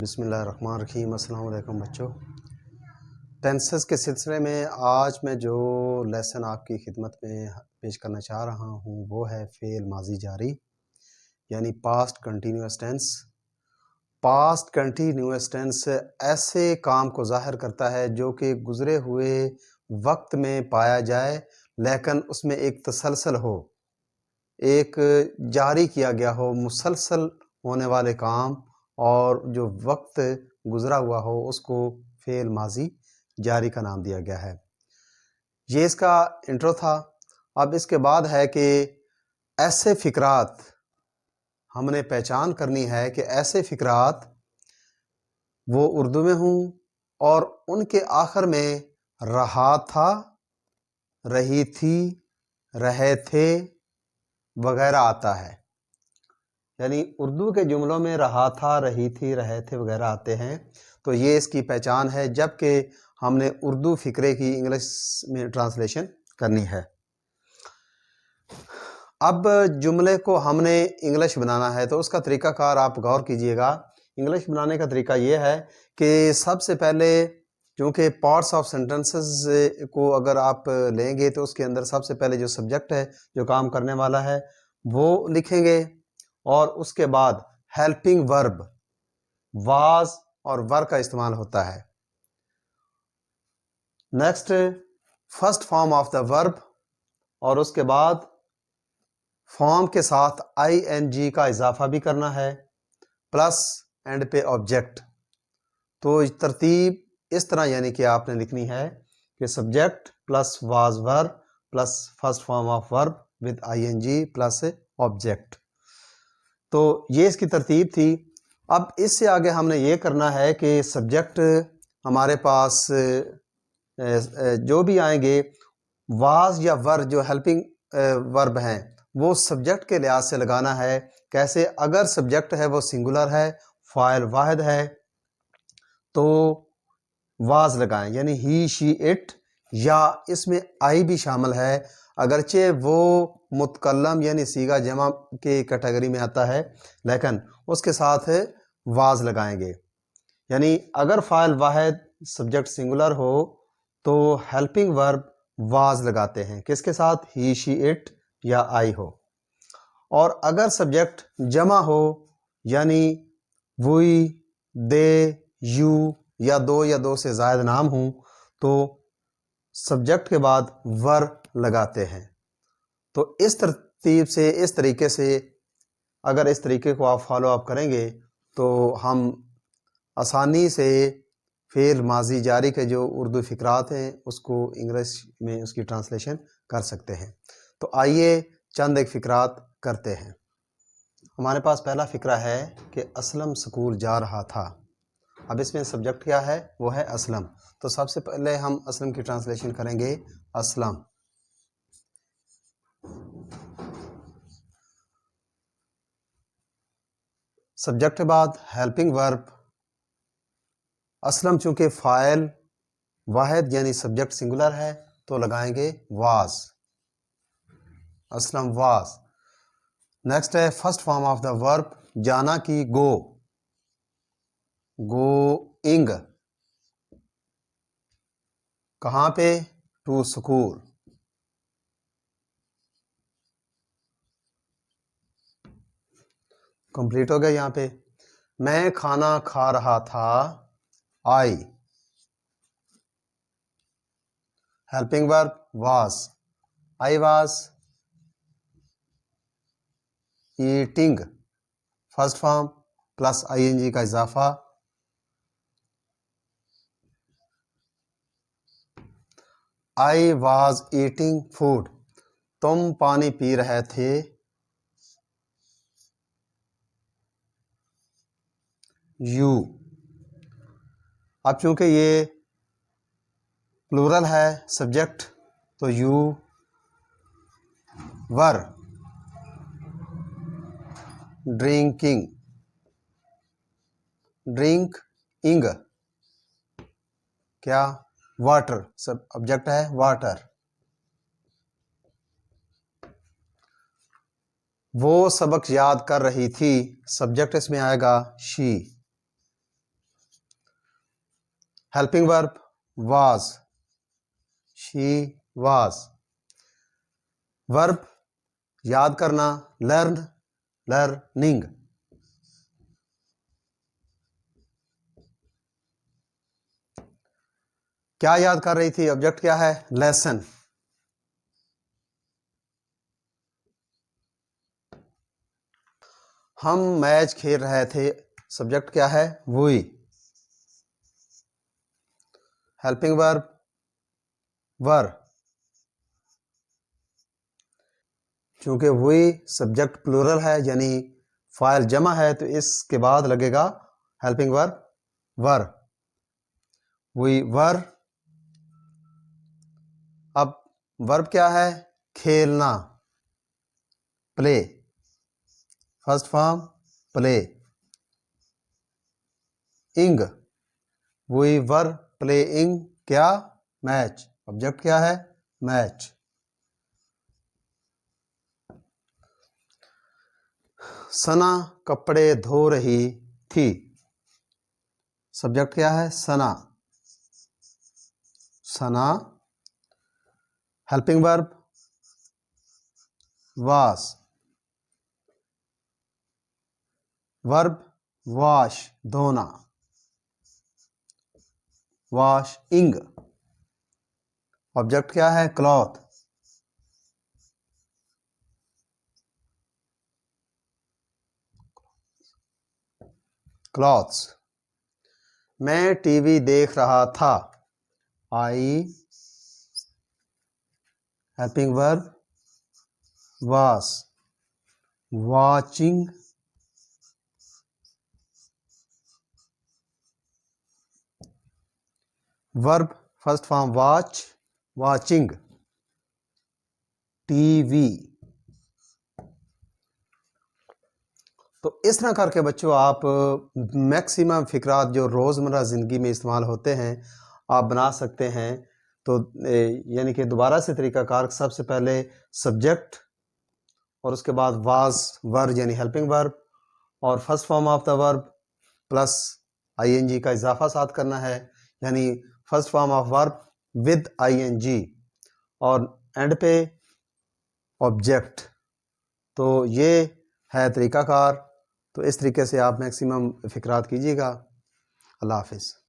बिस्मिल्लाहिर्रहमानिर्रहीम। अस्सलाम वालेकुम बच्चों। टेंसेस के सिलसिले में आज मैं जो लेसन आपकी खिदमत में पेश करना चाह रहा हूँ वो है फ़ेल माजी जारी यानी past continuous tense. Past continuous tense ऐसे काम को ज़ाहिर करता है जो कि गुज़रे हुए वक्त में पाया जाए लेकिन उसमें एक तसलसल हो, एक जारी किया गया हो, मुसलसल होने वाले काम और जो वक्त गुज़रा हुआ हो उसको फ़ेल माजी जारी का नाम दिया गया है। ये इसका इंट्रो था। अब इसके बाद है कि ऐसे फ़िक्रात हमने पहचान करनी है कि ऐसे फ़िक्रात वो उर्दू में हों और उनके आखिर में रहा था, रही थी, रहे थे वगैरह आता है। यानी उर्दू के जुमलों में रहा था, रही थी, रहे थे वगैरह आते हैं, तो ये इसकी पहचान है जबकि हमने उर्दू फ़िक्रे की इंग्लिश में ट्रांसलेशन करनी है। अब जुमले को हमने इंग्लिश बनाना है तो उसका तरीक़ाकार आप गौर कीजिएगा। इंग्लिश बनाने का तरीका ये है कि सबसे पहले क्योंकि पार्ट्स ऑफ सेंटेंसेस को अगर आप लेंगे तो उसके अंदर सबसे पहले जो सब्जेक्ट है, जो काम करने वाला है, वो लिखेंगे और उसके बाद हेल्पिंग वर्ब वाज और वर का इस्तेमाल होता है। Next first form of the verb और उसके बाद फॉर्म के साथ ing का इजाफा भी करना है प्लस एंड पे ऑब्जेक्ट। तो तरतीब इस तरह यानी कि आपने लिखनी है कि subject plus was verb plus first form of verb with ing plus object. तो ये इसकी तरतीब थी। अब इससे आगे हमने ये करना है कि सब्जेक्ट हमारे पास जो भी आएंगे वाज या वर जो हेल्पिंग वर्ब हैं वो सब्जेक्ट के लिहाज से लगाना है। कैसे? अगर सब्जेक्ट है वो सिंगुलर है, फाइल वाहिद है तो वाज लगाएं यानी ही शी इट, या इसमें आई भी शामिल है अगरचे वो मुतकल्लम यानी सीगा जमा के कैटेगरी में आता है लेकिन उसके साथ वाज लगाएंगे। यानी अगर फाइल वाहिद सब्जेक्ट सिंगुलर हो तो हेल्पिंग वर्ब वाज लगाते हैं, किसके साथ? ही शी इट या आई हो। और अगर सब्जेक्ट जमा हो यानी वुई, दे, यू या दो से ज़ायद नाम हों तो सब्जेक्ट के बाद वर लगाते हैं। तो इस तरतीब से, इस तरीके से अगर इस तरीके को आप फॉलो अप करेंगे तो हम आसानी से फ़ेल माजी जारी के जो उर्दू फ़िक्रात हैं उसको इंग्लिश में उसकी ट्रांसलेशन कर सकते हैं। तो आइए चंद एक फ़िक्रात करते हैं। हमारे पास पहला फ़िक्रा है कि असलम स्कूल जा रहा था। अब इसमें सब्जेक्ट क्या है? वो है असलम। तो सबसे पहले हम असलम की ट्रांसलेशन करेंगे असलम। सब्जेक्ट के बाद हेल्पिंग वर्ब। असलम चूँकि फ़ाइल वाहिद यानी सब्जेक्ट सिंगुलर है तो लगाएंगे वाज, असलम वाज। नेक्स्ट है first form of the verb जाना की गो, गोइंग। कहाँ पे? To school. कंप्लीट हो गया। यहाँ पे मैं खाना खा रहा था, I. Helping verb was, I was eating, first form plus ing का इजाफा। आई वाज ईटिंग फूड, तुम पानी पी रहे थे, यू। अब चूंकि ये प्लूरल है सब्जेक्ट तो यू वर ड्रिंकिंग, ड्रिंक इंग क्या? वाटर, सब ऑब्जेक्ट है वाटर। वो सबक याद कर रही थी, सब्जेक्ट इसमें आएगा she. Helping verb was, she was. Verb याद करना, लर्न, लर्निंग। क्या याद कर रही थी? ऑब्जेक्ट क्या है? लेसन। हम मैच खेल रहे थे, सब्जेक्ट क्या है? वही। हेल्पिंग वर्ब वर, क्योंकि वही सब्जेक्ट प्लूरल है यानी फाइल जमा है, तो इसके बाद लगेगा हेल्पिंग वर्ब वर। वही वर। अब वर्ब क्या है? खेलना, प्ले। First form play. इंग, वही वर्ब प्लेइंग, क्या? मैच। ऑब्जेक्ट क्या है? मैच। सना कपड़े धो रही थी, सब्जेक्ट क्या है? Sana, Sana. Helping verb was, verb wash, धोना, वॉशिंग। ऑब्जेक्ट क्या है? Cloth, clothes. मैं टीवी देख रहा था, I. Helping verb was, watching. Verb first form watch, watching, TV. तो इस तरह करके बच्चों आप मैक्सिमम फिक्रात जो रोज़मर्रा ज़िंदगी में इस्तेमाल होते हैं आप बना सकते हैं। तो यानी कि दोबारा से तरीक़ाकार, सबसे पहले सब्जेक्ट और उसके बाद वाज वर्ब यानी हेल्पिंग वर्ब और first form of the verb plus ING का इजाफा साथ करना है, यानी first form of verb with ING और एंड पे ऑब्जेक्ट। तो ये है तरीक़ाकार। तो इस तरीके से आप मैक्सिमम फ़िक्रात कीजिएगा। अल्लाह हाफ़िज़।